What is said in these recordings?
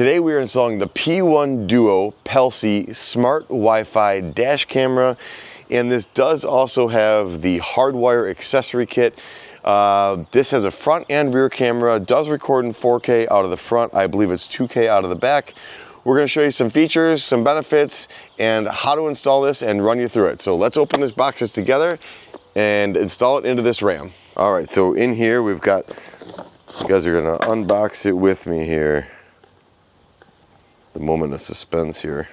Today we are installing the P1DUO Pelsee Smart Wi-Fi Dash Camera, and this does also have the hardwire accessory kit. This has a front and rear camera, does record in 4K out of the front. I believe it's 2K out of the back. We're going to show you some features, some benefits, and how to install this and run you through it. So let's open these boxes together and install it into this RAM. All right, so in here we've got, you guys are going to unbox it with me here. The moment of suspense here.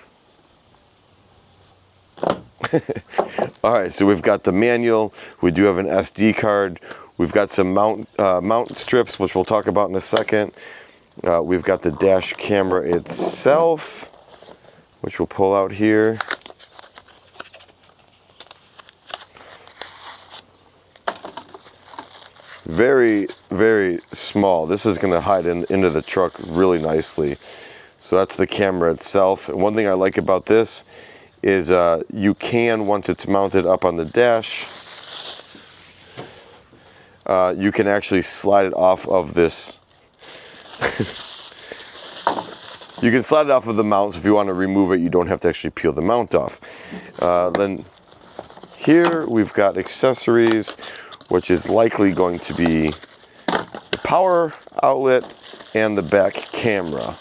All right, so we've got the manual. We do have an SD card. We've got some mount strips, which we'll talk about in a second. We've got the dash camera itself, which we'll pull out here. Very, very small. This is going to hide into the truck really nicely. So that's the camera itself. And one thing I like about this is you can, once it's mounted up on the dash, you can actually slide it off of this. You can slide it off of the mount, so if you want to remove it, you don't have to actually peel the mount off. Then here we've got accessories, which is likely going to be the power outlet and the back camera.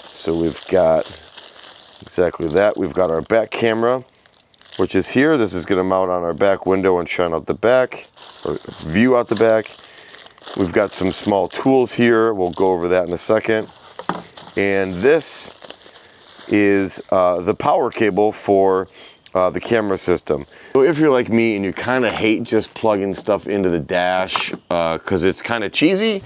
So we've got exactly that. We've got our back camera, which is here. This is going to mount on our back window and shine out the back, or view out the back. We've got some small tools here. We'll go over that in a second. And this is the power cable for the camera system. So if you're like me and you kind of hate just plugging stuff into the dash because it's kind of cheesy,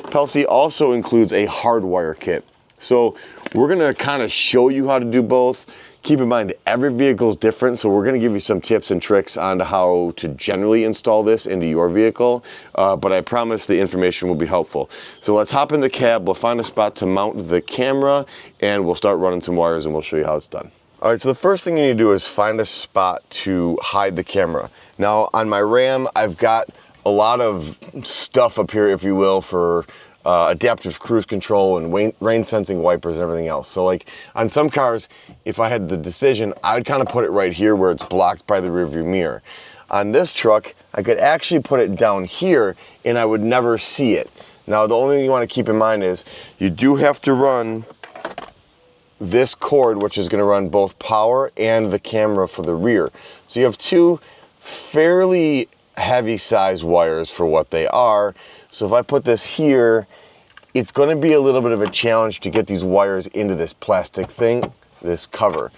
Pelsee also includes a hardwire kit. So we're gonna kind of show you how to do both. Keep in mind, every vehicle is different, so we're gonna give you some tips and tricks on how to generally install this into your vehicle, but I promise the information will be helpful. So let's hop in the cab, we'll find a spot to mount the camera, and we'll start running some wires and we'll show you how it's done. All right, so the first thing you need to do is find a spot to hide the camera. Now, on my Ram, I've got a lot of stuff up here, if you will, for adaptive cruise control and rain sensing wipers and everything else. So like on some cars, if I had the decision, I would kind of put it right here where it's blocked by the rearview mirror. On this truck, I could actually put it down here and I would never see it. Now the only thing you want to keep in mind is you do have to run this cord, which is going to run both power and the camera for the rear. So you have two fairly heavy size wires for what they are. So if I put this here, it's going to be a little bit of a challenge to get these wires into this plastic thing, this cover.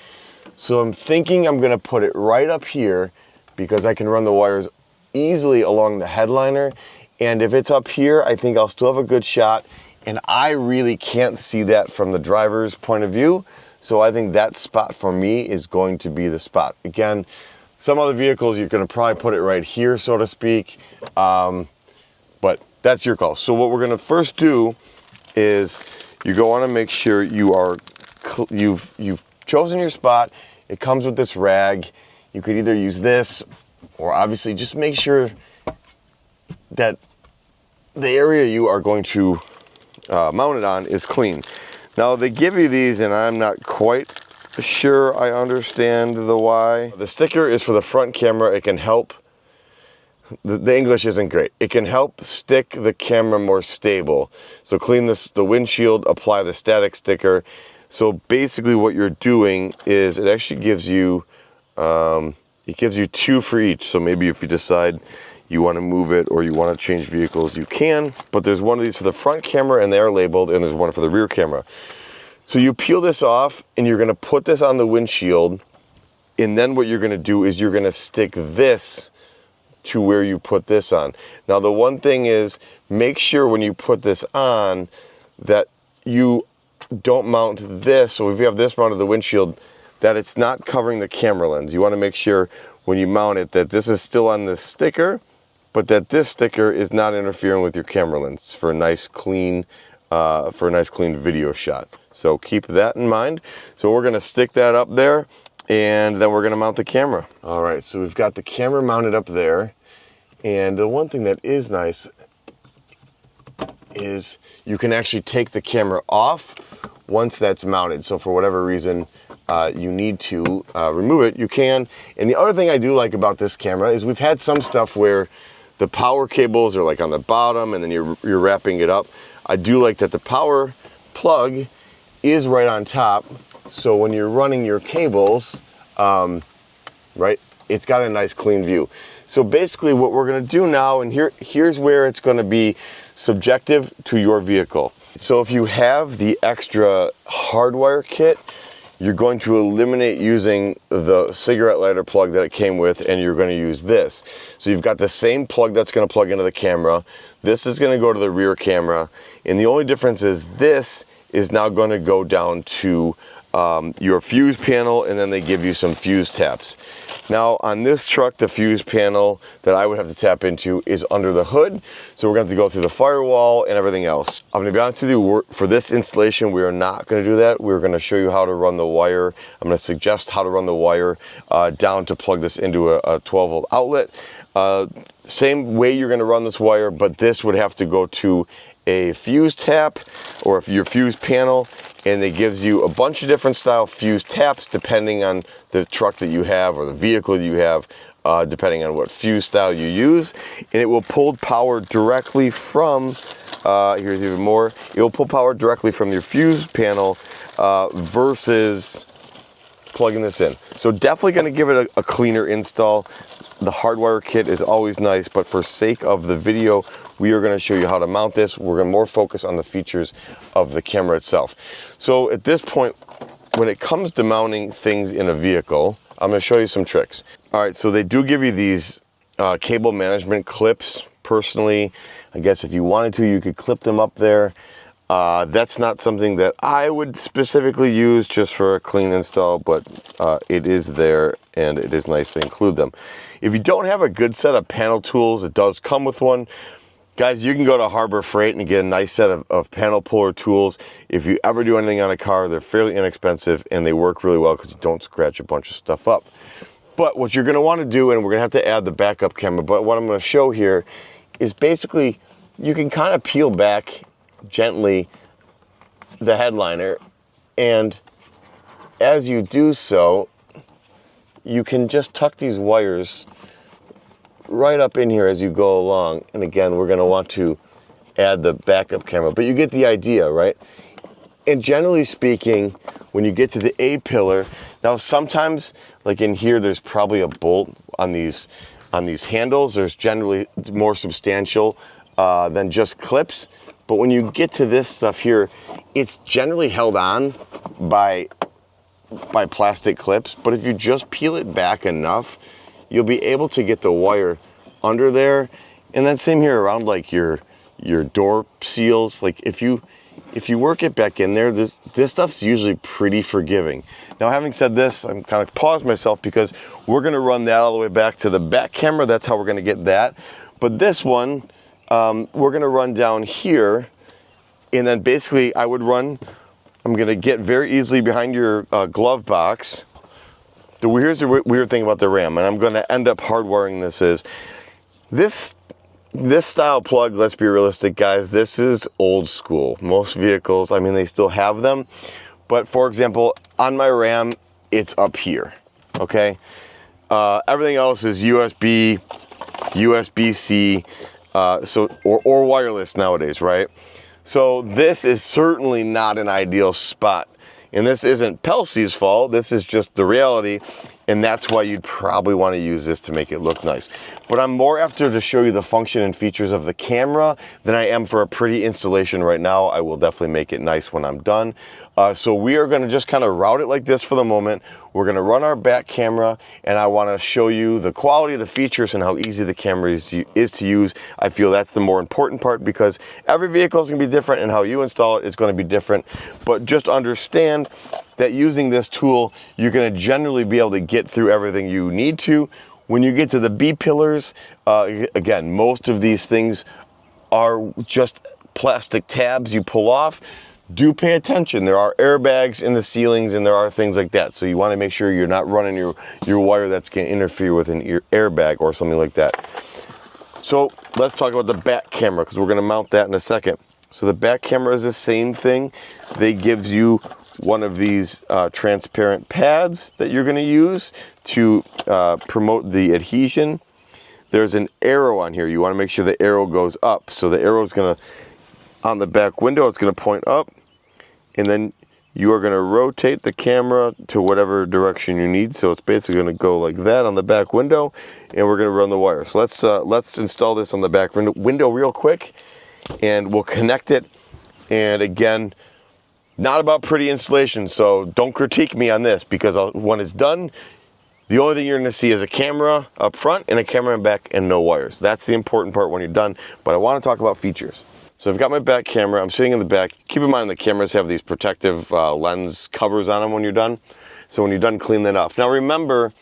So I'm thinking I'm going to put it right up here because I can run the wires easily along the headliner. And if it's up here, I think I'll still have a good shot. And I really can't see that from the driver's point of view. So I think that spot for me is going to be the spot. Again, some other vehicles, you're going to probably put it right here, so to speak. But that's your call. So what we're going to first do is you're going to make sure you've chosen your spot. It comes with this rag. You could either use this, or obviously just make sure that the area you are going to mount it on is clean. Now they give you these, and I'm not quite sure I understand the why. The sticker is for the front camera. It can help. The English isn't great. It can help stick the camera more stable. So clean the windshield, apply the static sticker. So basically what you're doing is it actually gives you, two for each. So maybe if you decide you want to move it or you want to change vehicles, you can. But there's one of these for the front camera and they are labeled, and there's one for the rear camera. So you peel this off and you're going to put this on the windshield. And then what you're going to do is you're going to stick this to where you put this on. Now the one thing is, make sure when you put this on that you don't mount this. So if you have this mounted to the windshield, that it's not covering the camera lens. You want to make sure when you mount it that this is still on the sticker, but that this sticker is not interfering with your camera lens for a nice clean video shot. So keep that in mind. So we're going to stick that up there, and then we're going to mount the camera. All right, so we've got the camera mounted up there, and the one thing that is nice is you can actually take the camera off, once that's mounted. So for whatever reason you need to remove it, you can. And the other thing I do like about this camera is we've had some stuff where the power cables are like on the bottom and then you're wrapping it up. I do like that the power plug is right on top. So when you're running your cables, right, it's got a nice clean view. So basically what we're gonna do now, and here's where it's gonna be subjective to your vehicle. So if you have the extra hardwire kit, you're going to eliminate using the cigarette lighter plug that it came with, and you're going to use this. So you've got the same plug that's going to plug into the camera. This is going to go to the rear camera, and the only difference is this is now going to go down to your fuse panel, and then they give you some fuse taps. Now on this truck, the fuse panel that I would have to tap into is under the hood, so we're going to have to go through the firewall and everything else. I'm going to be honest with you, for this installation we are not going to do that. We're going to show you how to run the wire. I'm going to suggest how to run the wire down to plug this into a 12 volt outlet. Same way you're going to run this wire, but this would have to go to a fuse tap or your fuse panel, and it gives you a bunch of different style fuse taps depending on the truck that you have or the vehicle you have, depending on what fuse style you use. And it will pull power directly from, here's even more, it will pull power directly from your fuse panel versus plugging this in. So definitely going to give it a cleaner install. The hardwire kit is always nice, but for sake of the video, we are going to show you how to mount this. We're going to more focus on the features of the camera itself. So at this point, when it comes to mounting things in a vehicle, I'm going to show you some tricks. All right, so they do give you these cable management clips. Personally, I guess if you wanted to, you could clip them up there. That's not something that I would specifically use just for a clean install, but it is there and it is nice to include them. If you don't have a good set of panel tools, it does come with one. Guys, you can go to Harbor Freight and get a nice set of panel puller tools. If you ever do anything on a car, they're fairly inexpensive and they work really well because you don't scratch a bunch of stuff up. But what you're going to want to do, and we're going to have to add the backup camera, but what I'm going to show here is basically you can kind of peel back gently the headliner, and as you do so, you can just tuck these wires right up in here as you go along. And again, we're going to want to add the backup camera, but you get the idea, right? And generally speaking, when you get to the A pillar, now sometimes like in here there's probably a bolt on these handles. There's generally more substantial than just clips, but when you get to this stuff here, it's generally held on by plastic clips. But if you just peel it back enough, you'll be able to get the wire under there. And then same here around like your door seals. Like if you work it back in there, this stuff's usually pretty forgiving. Now, having said this, I'm kind of paused myself because we're going to run that all the way back to the back camera. That's how we're going to get that. But this one, we're going to run down here, and then basically I'm going to get very easily behind your glove box. Here's the weird thing about the RAM, and I'm going to end up hardwiring this style plug. Let's be realistic, guys. This is old school. Most vehicles, I mean, they still have them. But for example, on my RAM, it's up here, okay? Everything else is USB, USB-C, or wireless nowadays, right? So this is certainly not an ideal spot. And this isn't Pelsee's fault, this is just the reality, and that's why you'd probably want to use this to make it look nice. But I'm more after to show you the function and features of the camera than I am for a pretty installation right now. I will definitely make it nice when I'm done. So we are going to just kind of route it like this for the moment. We're going to run our back camera, and I want to show you the quality of the features and how easy the camera is to use. I feel that's the more important part because every vehicle is going to be different, and how you install it is going to be different. But just understand that using this tool, you're going to generally be able to get through everything you need to. When you get to the B pillars, again, most of these things are just plastic tabs you pull off. Do pay attention. There are airbags in the ceilings and there are things like that. So you want to make sure you're not running your wire that's going to interfere with an airbag or something like that. So let's talk about the back camera because we're going to mount that in a second. So the back camera is the same thing. They give you one of these transparent pads that you're going to use to promote the adhesion. There's an arrow on here. You want to make sure the arrow goes up. So the arrow is going to, on the back window, it's going to point up, and then you are going to rotate the camera to whatever direction you need. So it's basically going to go like that on the back window, and we're going to run the wire. So let's install this on the back window real quick, and we'll connect it. And again, not about pretty installation, so don't critique me on this, because when it's done, the only thing you're going to see is a camera up front and a camera in back and no wires. That's the important part when you're done, but I want to talk about features. So I've got my back camera, I'm sitting in the back. Keep in mind the cameras have these protective lens covers on them when you're done. So when you're done, clean that off. Now remember,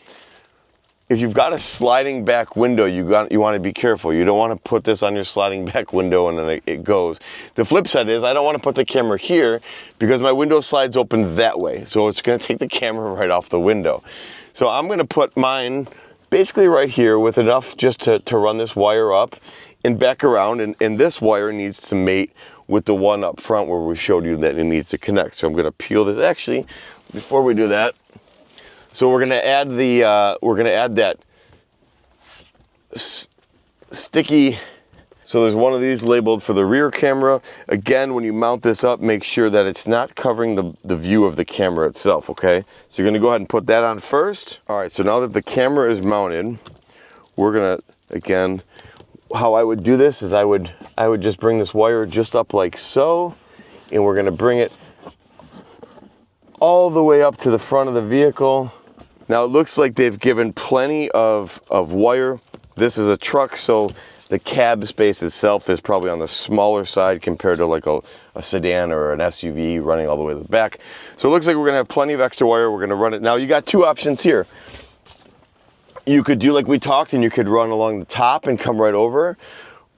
if you've got a sliding back window, you want to be careful. You don't want to put this on your sliding back window and then it goes. The flip side is I don't want to put the camera here because my window slides open that way. So it's going to take the camera right off the window. So I'm going to put mine basically right here with enough just to run this wire up and back around. And this wire needs to mate with the one up front where we showed you that it needs to connect. So I'm going to peel this. Actually, before we do that, so we're going to add that sticky. So there's one of these labeled for the rear camera. Again, when you mount this up, make sure that it's not covering the view of the camera itself, okay? So you're going to go ahead and put that on first. All right, so now that the camera is mounted, we're going to, again, how I would do this is I would just bring this wire just up like so, and we're going to bring it all the way up to the front of the vehicle. Now it looks like they've given plenty of wire. This is a truck, so the cab space itself is probably on the smaller side compared to like a sedan or an SUV running all the way to the back. So it looks like we're gonna have plenty of extra wire. We're gonna run it. Now you got two options here. You could do like we talked and you could run along the top and come right over,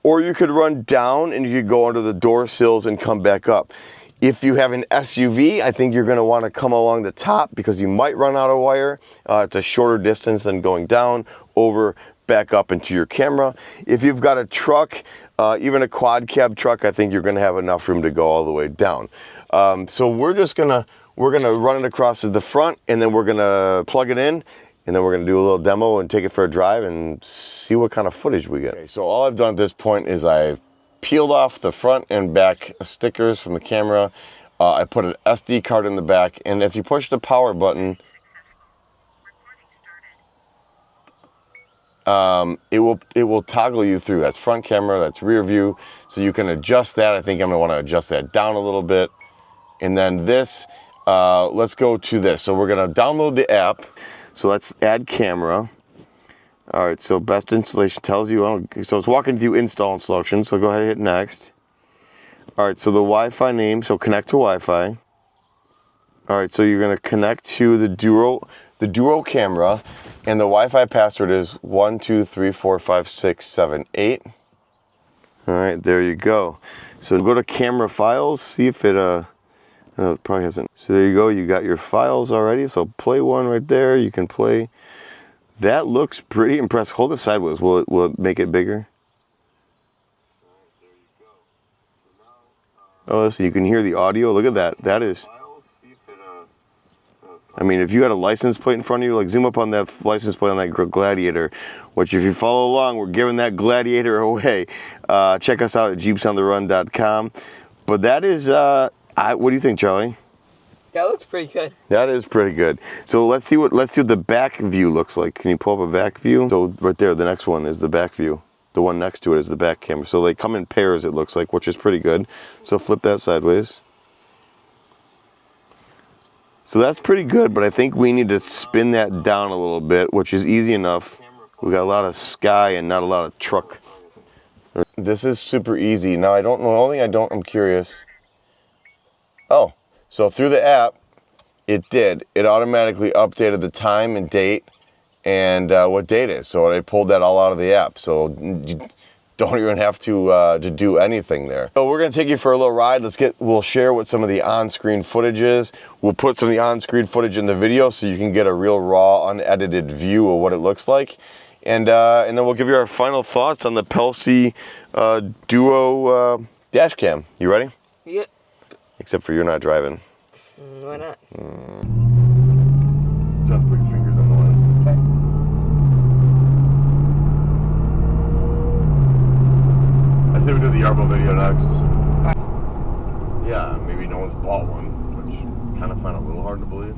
or you could run down and you could go under the door sills and come back up. If you have an SUV, I think you're going to want to come along the top because you might run out of wire. It's a shorter distance than going down, over, back up into your camera. If you've got a truck, even a quad cab truck, I think you're going to have enough room to go all the way down. So we're gonna run it across to the front, and then we're gonna plug it in, and then we're gonna do a little demo and take it for a drive and see what kind of footage we get. Okay, so all I've done at this point is I've peeled off the front and back stickers from the camera. I put an SD card in the back, and if you push the power button, it will toggle you through. That's front camera, that's rear view, so you can adjust that. I think I'm gonna want to adjust that down a little bit. And then this, let's go to this. So we're gonna download the app. So let's add camera. All right, so best installation tells you, so it's walking through install instructions, so go ahead and hit next. All right, so the Wi-Fi name, so connect to Wi-Fi. All right, so you're gonna connect to the Duo camera, and the Wi-Fi password is 12345678. All right, there you go. So go to camera files, see if it, I know it probably hasn't. So there you go, you got your files already, so play one right there, you can play. That looks pretty impressive. Hold it sideways. Will it make it bigger? Oh, listen, you can hear the audio. Look at that. That is. I mean, if you had a license plate in front of you, like zoom up on that license plate on that Gladiator, which if you follow along, we're giving that Gladiator away. Check us out at jeepsontherun.com. But that is, what do you think, Charlie? That looks pretty good. That is pretty good. So let's see what the back view looks like. Can you pull up a back view? So right there, the next one is the back view. The one next to it is the back camera. So they come in pairs, it looks like, which is pretty good. So flip that sideways. So that's pretty good, but I think we need to spin that down a little bit, which is easy enough. We got a lot of sky and not a lot of truck. This is super easy. Now I don't know, the only thing I'm curious. Oh. So through the app, it automatically updated the time and date and what date it is. So I pulled that all out of the app. So you don't even have to do anything there. So we're gonna take you for a little ride. We'll share what some of the on-screen footage is. We'll put some of the on-screen footage in the video so you can get a real raw, unedited view of what it looks like. And then we'll give you our final thoughts on the Pelsee Duo dash cam. You ready? Yep. Except for you're not driving. Why not? Just put your fingers on the lens. Okay. I say we do the Yarbo video next. Yeah, maybe no one's bought one, which I kind of find a little hard to believe.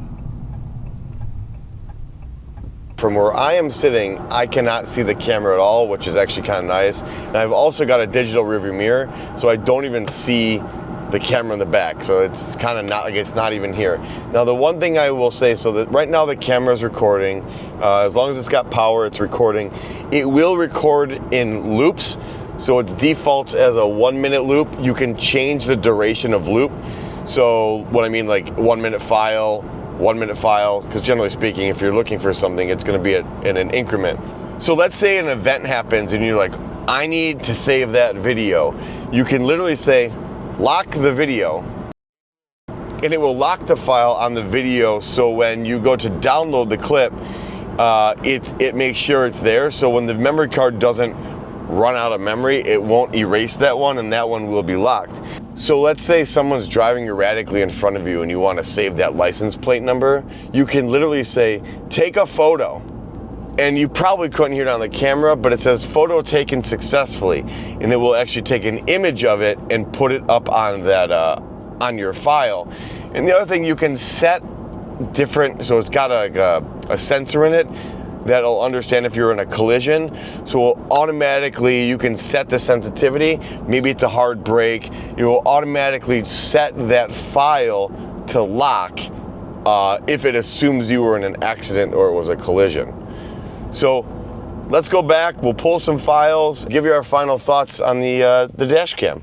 From where I am sitting, I cannot see the camera at all, which is actually kind of nice. And I've also got a digital rearview mirror, so I don't even see the camera in the back. So it's kind of not like it's not even here. Now, the one thing I will say, so that right now the camera is recording. As long as it's got power, it's recording. It will record in loops. So it defaults as a 1 minute loop. You can change the duration of loop. So what I mean, like 1 minute file, 1 minute file, because generally speaking, if you're looking for something, it's going to be in an increment. So let's say an event happens and you're like, I need to save that video. You can literally say, lock the video, and it will lock the file on the video. So when you go to download the clip, it makes sure it's there. So when the memory card doesn't run out of memory, it won't erase that one, and that one will be locked. So let's say someone's driving erratically in front of you and you want to save that license plate number. You can literally say, take a photo. And you probably couldn't hear it on the camera, but it says photo taken successfully. And it will actually take an image of it and put it up on that, on your file. And the other thing, you can set different, so it's got a sensor in it that'll understand if you're in a collision. So automatically you can set the sensitivity. Maybe it's a hard brake. It will automatically set that file to lock if it assumes you were in an accident or it was a collision. So let's go back. We'll pull some files, give you our final thoughts on the dash cam.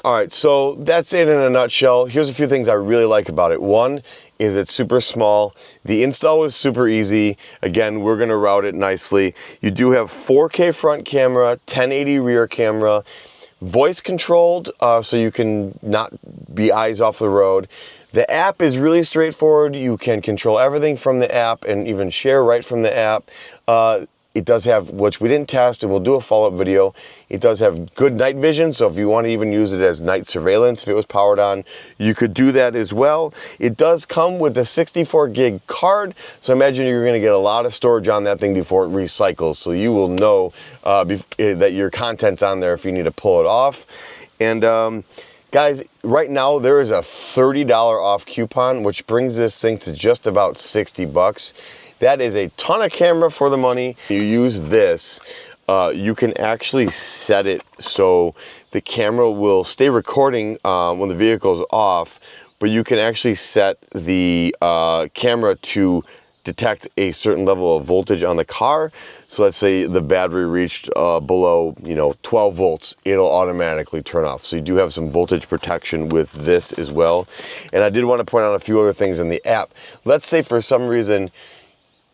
All right, so that's it in a nutshell. Here's a few things I really like about it. One is it's super small. The install was super easy. Again, we're gonna route it nicely. You do have 4K front camera, 1080 rear camera, voice controlled, so you can not be eyes off the road. The app is really straightforward. You can control everything from the app and even share right from the app. It does have, which we didn't test, and we'll do a follow-up video. It does have good night vision, so if you want to even use it as night surveillance, if it was powered on, you could do that as well. It does come with a 64 gig card, so imagine you're going to get a lot of storage on that thing before it recycles, so you will know that your content's on there if you need to pull it off. And guys, right now there is a $30 off coupon, which brings this thing to just about 60 bucks. That is a ton of camera for the money. You use this, you can actually set it so the camera will stay recording when the vehicle is off, but you can actually set the camera to detect a certain level of voltage on the car. So let's say the battery reached below 12 volts, it'll automatically turn off. So you do have some voltage protection with this as well. And I did want to point out a few other things in the app. Let's say for some reason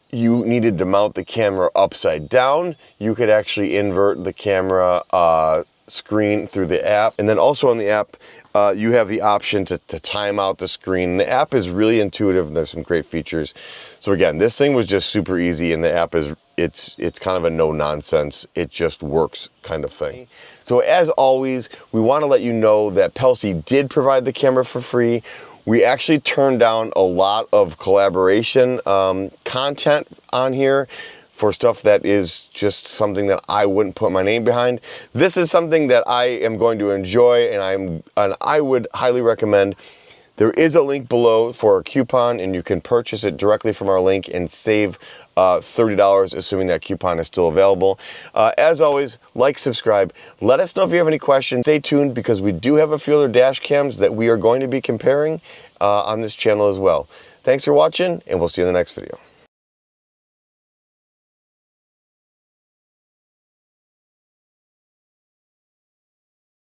you needed to mount the camera upside down, you could actually invert the camera screen through the app. And then also on the app, you have the option to time out the screen. The app is really intuitive and there's some great features. So again, this thing was just super easy, and the app is, it's kind of a no nonsense, it just works kind of thing. So as always, we want to let you know that Pelsee did provide the camera for free. We actually turned down a lot of collaboration content on here for stuff that is just something that I wouldn't put my name behind. This is something that I am going to enjoy, and I would highly recommend. There is a link below for a coupon, and you can purchase it directly from our link and save $30, assuming that coupon is still available. As always, like, subscribe. Let us know if you have any questions. Stay tuned, because we do have a few other dash cams that we are going to be comparing on this channel as well. Thanks for watching, and we'll see you in the next video.